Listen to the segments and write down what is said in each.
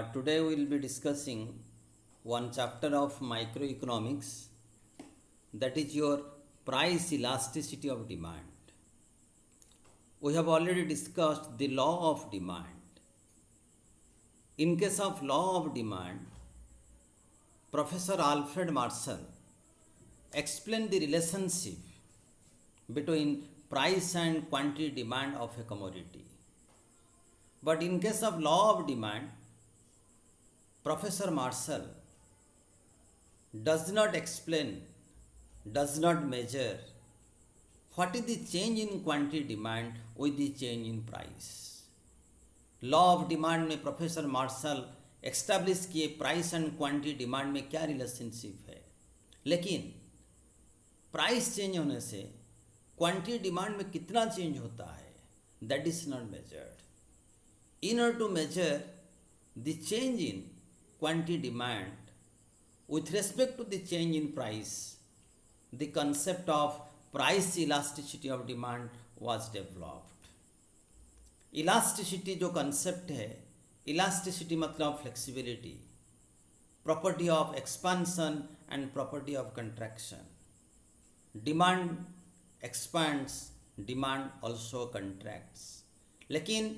Today we will be discussing one chapter of microeconomics, that is your price elasticity of demand. We have already discussed the law of demand. In case of law of demand, Professor Alfred Marshall explained the relationship between price and quantity demand of a commodity. But in case of law of demand, Professor Marshall does not explain, does not measure what is the change in quantity demand with the change in price. Law of demand में professor martial establish किए price and quantity demand में क्या relationship है, लेकिन price change होने से quantity demand में कितना चेंज होता है, that is not measured. In order to measure the change in quantity demand with respect to the change in price, the concept of price elasticity of demand was developed. Elasticity जो concept है, elasticity मतलब flexibility, property of expansion and property of contraction. Demand expands, demand also contracts. लेकिन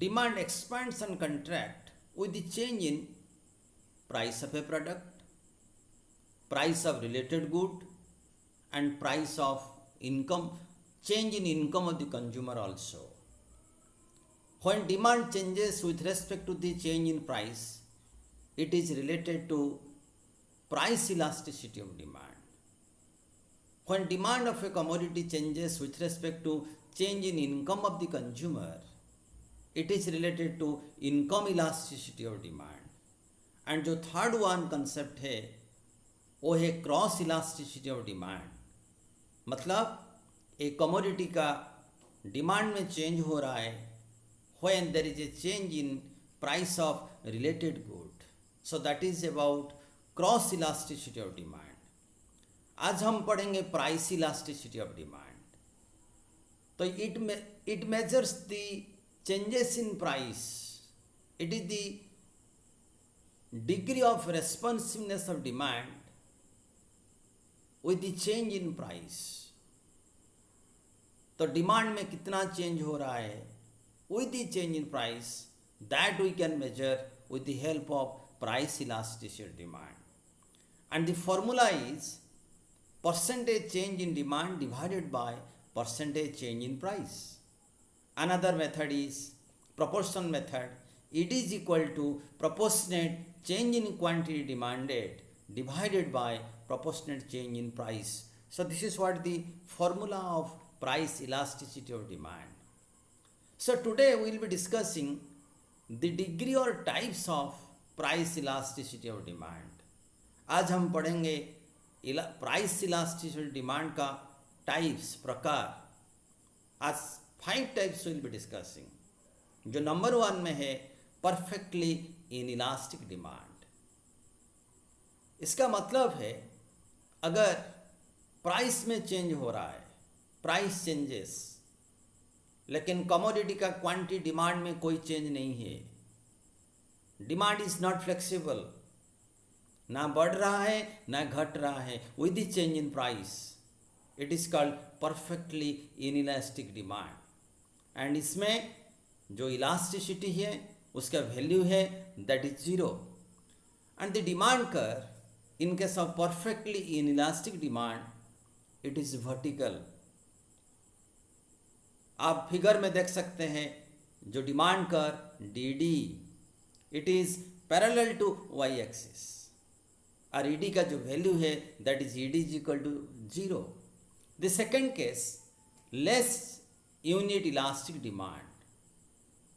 demand expands and contract with the change in price of a product, price of related good, and price of income, change in income of the consumer also. When demand changes with respect to the change in price, it is related to price elasticity of demand. When demand of a commodity changes with respect to change in income of the consumer, it is related to income elasticity of demand. And जो third one concept है वो है cross elasticity of demand. मतलब एक commodity का demand में change हो रहा है when there is a change in price of related good. So that is about cross elasticity of demand. आज हम पढ़ेंगे प्राइस इलास्टिसिटी ऑफ डिमांड. तो it measures the changes in price. It is the degree of responsiveness of demand with the change in price. तो demand में कितना change हो रहा है with the change in price, that we can measure with the help of price elasticity of demand. And the formula is percentage change in demand divided by percentage change in price. Another method is proportion method. It is equal to proportionate change in quantity demanded divided by proportionate change in price. So this is what the formula of price elasticity of demand. So today we will be discussing the degree or types of price elasticity of demand. आज हम पढ़ेंगे price elasticity demand का types, प्रकार. आज 5 types will be discussing. जो number 1 में है perfectly inelastic demand. इसका मतलब है अगर प्राइस में चेंज हो रहा है, प्राइस चेंजेस, लेकिन कमोडिटी का क्वांटिटी डिमांड में कोई चेंज नहीं है, डिमांड इज नॉट फ्लेक्सिबल, ना बढ़ रहा है ना घट रहा है with the change in price, it is called perfectly inelastic demand. And इसमें जो इलास्टिसिटी है उसका वैल्यू है that is 0. And the demand curve in case of perfectly inelastic demand it is vertical. आप फिगर में देख सकते हैं जो demand curve D it is parallel to Y axis, और ईडी का जो वैल्यू है that is ED is equal to 0. The second case less unit elastic demand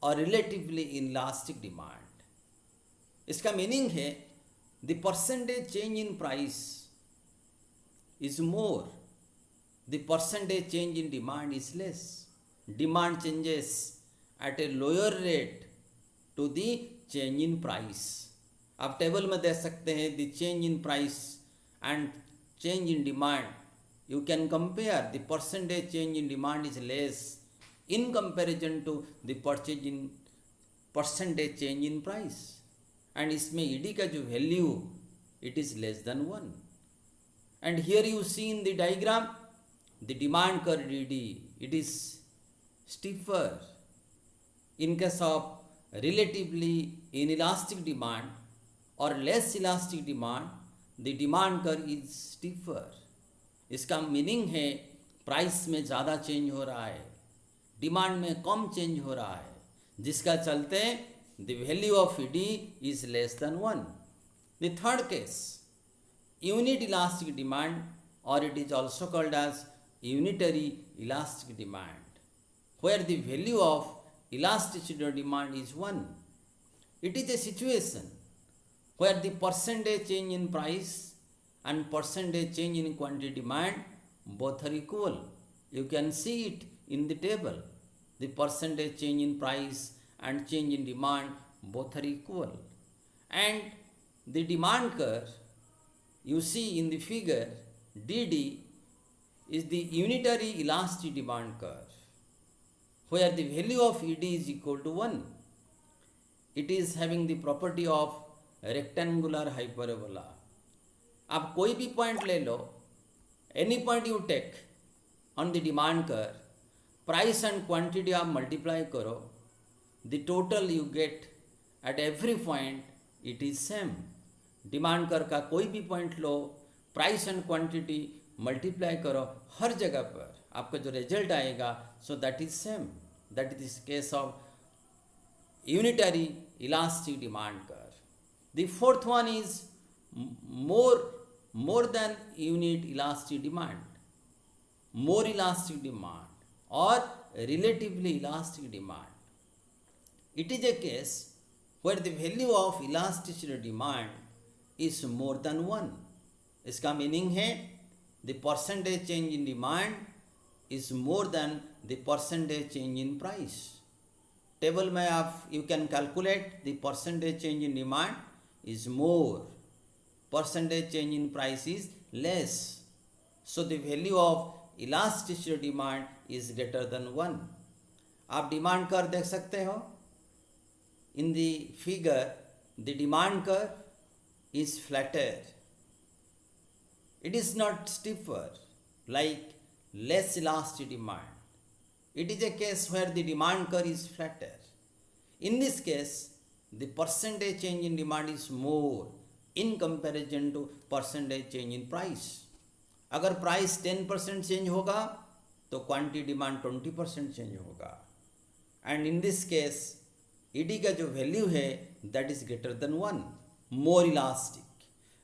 और रिलेटिवली इनइलास्टिक डिमांड. इसका मीनिंग है the percentage change in price is more, the percentage change in demand is less. Demand changes at a lower rate to the change in price. आप table में देख सकते हैं the change in price and change in demand. You can compare the percentage change in demand is less in comparison to the percentage change in price, and इसमें ED का जो value it is less than 1. And here you see in the diagram the demand curve ED it is stiffer in case of relatively inelastic demand or less elastic demand, the demand curve is stiffer. इसका meaning है price में ज़्यादा change हो रहा है, demand में कम change हो रहा है, जिसका चलते the value of ED is less than 1. The third case, unit elastic demand, और it is also called as unitary elastic demand, where the value of elasticity of demand is 1. It is a situation where the percentage change in price and percentage change in quantity demand both are equal. You can see it in the table. The percentage change in price and change in demand both are equal. And the demand curve you see in the figure DD is the unitary elastic demand curve, where the value of ED is equal to 1. It is having the property of rectangular hyperbola. आप कोई भी point ले लो, any point you take on the demand curve, price and quantity आप multiply करो, the total you get at every point it is same. Demand curve का कोई भी point low, price and quantity multiply करो, हर जगह पर आपका जो रिजल्ट आएगा सो that is same. That is case of unitary elastic demand curve. The fourth one is more than unit elastic demand, more elastic demand or relatively elastic demand. It is a case where the value of elasticity demand is more than 1. इसका meaning है the percentage change in demand is more than the percentage change in price. Table में आप you can calculate the percentage change in demand is more, percentage change in price is less. So the value of elasticity demand is greater than 1. आप demand curve देख सकते हो. In the figure, the demand curve is flatter. It is not stiffer like less elastic demand. It is a case where the demand curve is flatter. In this case, the percentage change in demand is more in comparison to percentage change in price. अगर price 10% change होगा तो quantity demand 20% change होगा. And in this case ED का जो value है that is greater than 1, more elastic,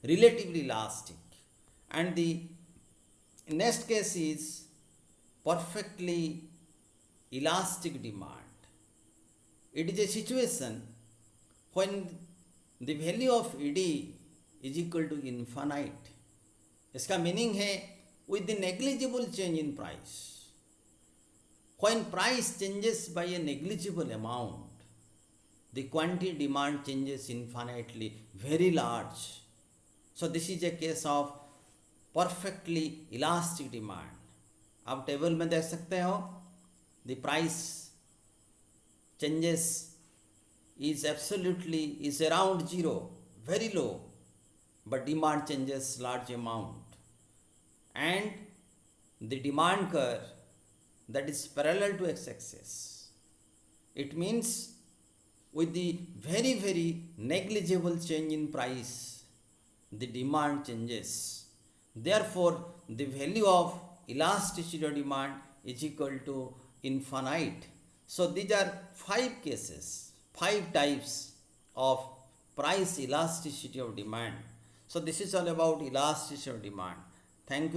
relatively elastic. And the next case is perfectly elastic demand. It is a situation when the value of ED is equal to infinite. इसका meaning है with the negligible change in price. When price changes by a negligible amount, the quantity demand changes infinitely, very large. So this is a case of perfectly elastic demand. आप table में देख सकते हो the price changes is absolutely is around zero, very low, but demand changes large amount. And the demand curve that is parallel to x-axis, it means with the very very negligible change in price the demand changes. Therefore the value of elasticity of demand is equal to infinite. So these are 5 cases, 5 types of price elasticity of demand. So this is all about elasticity of demand. Thank you.